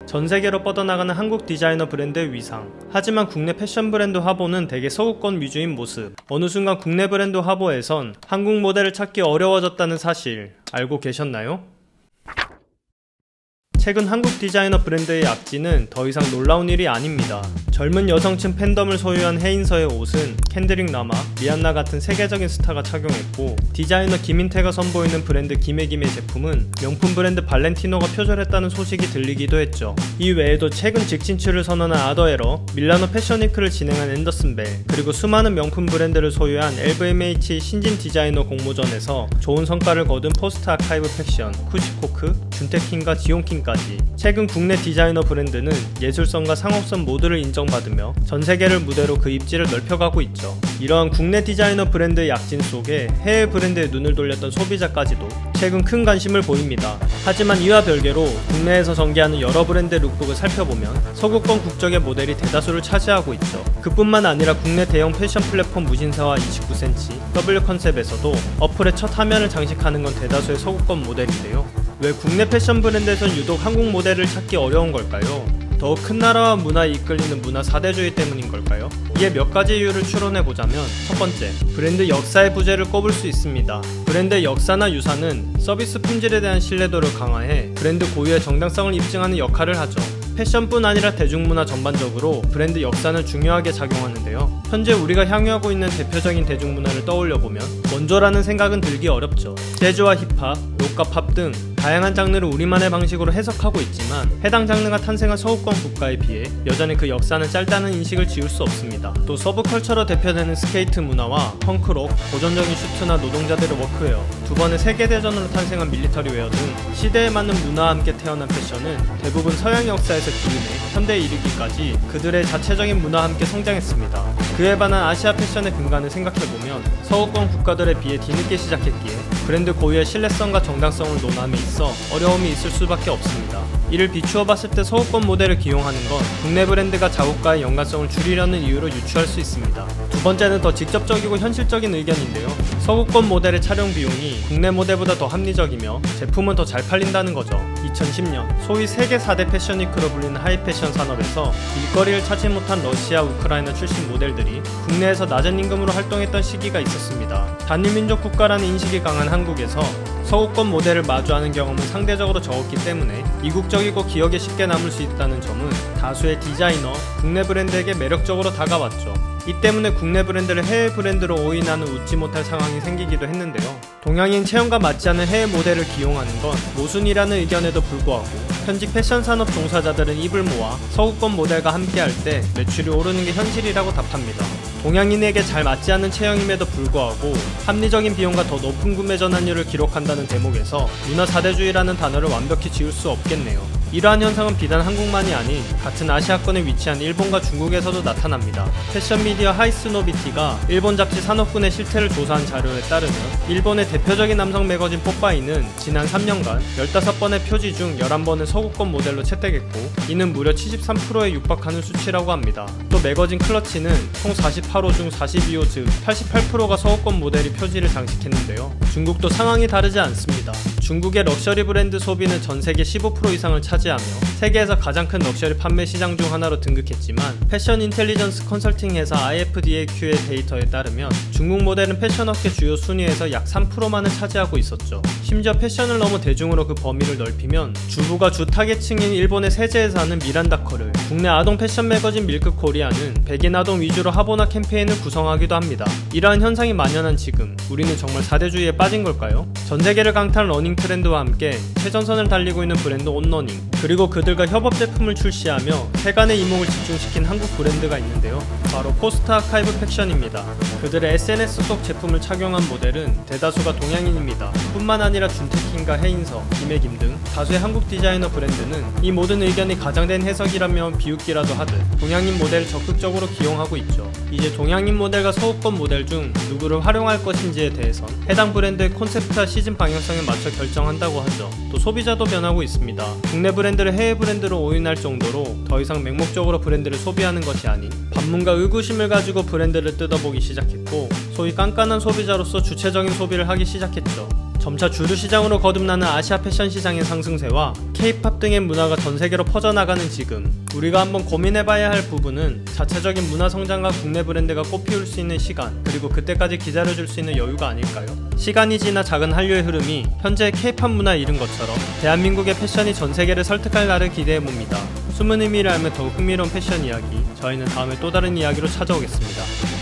전 세계로 뻗어나가는 한국 디자이너 브랜드의 위상. 하지만 국내 패션 브랜드 화보는 대개 서구권 위주인 모습. 어느 순간 국내 브랜드 화보에선 한국 모델을 찾기 어려워졌다는 사실 알고 계셨나요? 최근 한국 디자이너 브랜드의 약진은 더 이상 놀라운 일이 아닙니다. 젊은 여성층 팬덤을 소유한 해인서의 옷은 켄드릭 라마, 리안나 같은 세계적인 스타가 착용했고, 디자이너 김인태가 선보이는 브랜드 기메기메 제품은 명품 브랜드 발렌티노가 표절했다는 소식이 들리기도 했죠. 이 외에도 최근 직진출을 선언한 아더에러, 밀라노 패션위크를 진행한 앤더슨 벨, 그리고 수많은 명품 브랜드를 소유한 LVMH 신진 디자이너 공모전에서 좋은 성과를 거둔 포스트 아카이브 팩션, 쿠시코크, 준테킹과 지용킹까지 최근 국내 디자이너 브랜드는 예술성과 상업성 모두를 인정받으며 전세계를 무대로 그 입지를 넓혀가고 있죠. 이러한 국내 디자이너 브랜드의 약진 속에 해외 브랜드에 눈을 돌렸던 소비자까지도 최근 큰 관심을 보입니다. 하지만 이와 별개로 국내에서 전개하는 여러 브랜드의 룩북을 살펴보면 서구권 국적의 모델이 대다수를 차지하고 있죠. 그뿐만 아니라 국내 대형 패션 플랫폼 무신사와 29cm, W컨셉에서도 어플의 첫 화면을 장식하는 건 대다수의 서구권 모델인데요. 왜 국내 패션 브랜드에선 유독 한국 모델을 찾기 어려운 걸까요? 더욱 큰 나라와 문화에 이끌리는 문화 4대주의 때문인 걸까요? 이에 몇 가지 이유를 추론해보자면, 첫 번째, 브랜드 역사의 부재를 꼽을 수 있습니다. 브랜드의 역사나 유산은 서비스 품질에 대한 신뢰도를 강화해 브랜드 고유의 정당성을 입증하는 역할을 하죠. 패션뿐 아니라 대중문화 전반적으로 브랜드 역사는 중요하게 작용하는데요. 현재 우리가 향유하고 있는 대표적인 대중문화를 떠올려보면 원조라는 생각은 들기 어렵죠. 재즈와 힙합, 록과 팝 등 다양한 장르를 우리만의 방식으로 해석하고 있지만, 해당 장르가 탄생한 서구권 국가에 비해 여전히 그 역사는 짧다는 인식을 지울 수 없습니다. 또 서브컬처로 대표되는 스케이트 문화와 펑크록, 고전적인 슈트나 노동자들의 워크웨어, 두 번의 세계대전으로 탄생한 밀리터리웨어 등 시대에 맞는 문화와 함께 태어난 패션은 대부분 서양 역사에서 기인해 현대에 이르기까지 그들의 자체적인 문화와 함께 성장했습니다. 그에 반한 아시아 패션의 근간을 생각해보면 서구권 국가들에 비해 뒤늦게 시작했기에 브랜드 고유의 신뢰성과 정당성을 논함에 있어 어려움이 있을 수밖에 없습니다. 이를 비추어 봤을 때 서구권 모델을 기용하는 건 국내 브랜드가 자국과의 연관성을 줄이려는 이유로 유추할 수 있습니다. 두 번째는 더 직접적이고 현실적인 의견인데요. 서구권 모델의 촬영 비용이 국내 모델보다 더 합리적이며 제품은 더 잘 팔린다는 거죠. 2010년 소위 세계 4대 패션위크로 불리는 하이패션 산업에서 일거리를 찾지 못한 러시아, 우크라이나 출신 모델들이 국내에서 낮은 임금으로 활동했던 시기가 있었습니다. 단일민족 국가라는 인식이 강한 한국에서 서구권 모델을 마주하는 경험은 상대적으로 적었기 때문에 이국적이고 기억에 쉽게 남을 수 있다는 점은 다수의 디자이너, 국내 브랜드에게 매력적으로 다가왔죠. 이 때문에 국내 브랜드를 해외 브랜드로 오인하는 웃지 못할 상황이 생기기도 했는데요. 동양인 체형과 맞지 않는 해외 모델을 기용하는 건 모순이라는 의견에도 불구하고 현직 패션 산업 종사자들은 입을 모아 서구권 모델과 함께할 때 매출이 오르는 게 현실이라고 답합니다. 동양인에게 잘 맞지 않는 체형임에도 불구하고 합리적인 비용과 더 높은 구매 전환율을 기록한다는 대목에서 문화 4대주의라는 단어를 완벽히 지울 수 없겠네요. 이러한 현상은 비단 한국만이 아닌 같은 아시아권에 위치한 일본과 중국에서도 나타납니다. 패션 미디어 하이스노비티가 일본 잡지 산업군의 실태를 조사한 자료에 따르면 일본의 대표적인 남성 매거진 뽀빠이는 지난 3년간 15번의 표지 중 11번을 서구권 모델로 채택했고, 이는 무려 73%에 육박하는 수치라고 합니다. 또 매거진 클러치는 총 48호 중 42호 즉 88%가 서구권 모델이 표지를 장식했는데요. 중국도 상황이 다르지 않습니다. 중국의 럭셔리 브랜드 소비는 전세계 15% 이상을 차지하며 세계에서 가장 큰 럭셔리 판매 시장 중 하나로 등극했지만, 패션 인텔리전스 컨설팅 회사 IFDAQ의 데이터에 따르면 중국 모델은 패션업계 주요 순위에서 약 3%만을 차지하고 있었죠. 심지어 패션을 넘어 대중으로 그 범위를 넓히면 주부가 주 타겟층인 일본의 세제에서 하는 미란다 커를, 국내 아동 패션 매거진 밀크 코리아는 백인 아동 위주로 하보나 캠페인을 구성하기도 합니다. 이러한 현상이 만연한 지금 우리는 정말 4대주의에 빠진 걸까요? 전세계를 강타한 러닝 트렌드와 함께 최전선을 달리고 있는 브랜드 온러닝, 그리고 그들과 협업 제품을 출시하며 세간의 이목을 집중시킨 한국 브랜드가 있는데요. 바로 포스트 아카이브 팩션입니다. 그들의 SNS 속 제품을 착용한 모델은 대다수가 동양인입니다. 뿐만 아니라 준테킹과 해인서, 김혜김 등 다수의 한국 디자이너 브랜드는 이 모든 의견이 가장된 해석이라면 비웃기라도 하듯 동양인 모델을 적극적으로 기용하고 있죠. 이제 동양인 모델과 서구권 모델 중 누구를 활용할 것인지에 대해선 해당 브랜드의 콘셉트와 시즌 방향성에 맞춰 결정한다고 하죠. 또 소비자도 변하고 있습니다. 국내 브랜드를 해외 브랜드로 오인할 정도로 더 이상 맹목적으로 브랜드를 소비하는 것이 아닌 반문과 의구심을 가지고 브랜드를 뜯어보기 시작했고, 소위 깐깐한 소비자로서 주체적인 소비를 하기 시작했죠. 점차 주류 시장으로 거듭나는 아시아 패션 시장의 상승세와 K-팝 등의 문화가 전 세계로 퍼져나가는 지금, 우리가 한번 고민해봐야 할 부분은 자체적인 문화 성장과 국내 브랜드가 꽃피울 수 있는 시간, 그리고 그때까지 기다려줄 수 있는 여유가 아닐까요? 시간이 지나 작은 한류의 흐름이 현재의 K-팝 문화에 이른 것처럼 대한민국의 패션이 전 세계를 설득할 날을 기대해봅니다. 숨은 의미를 알면 더욱 흥미로운 패션 이야기, 저희는 다음에 또 다른 이야기로 찾아오겠습니다.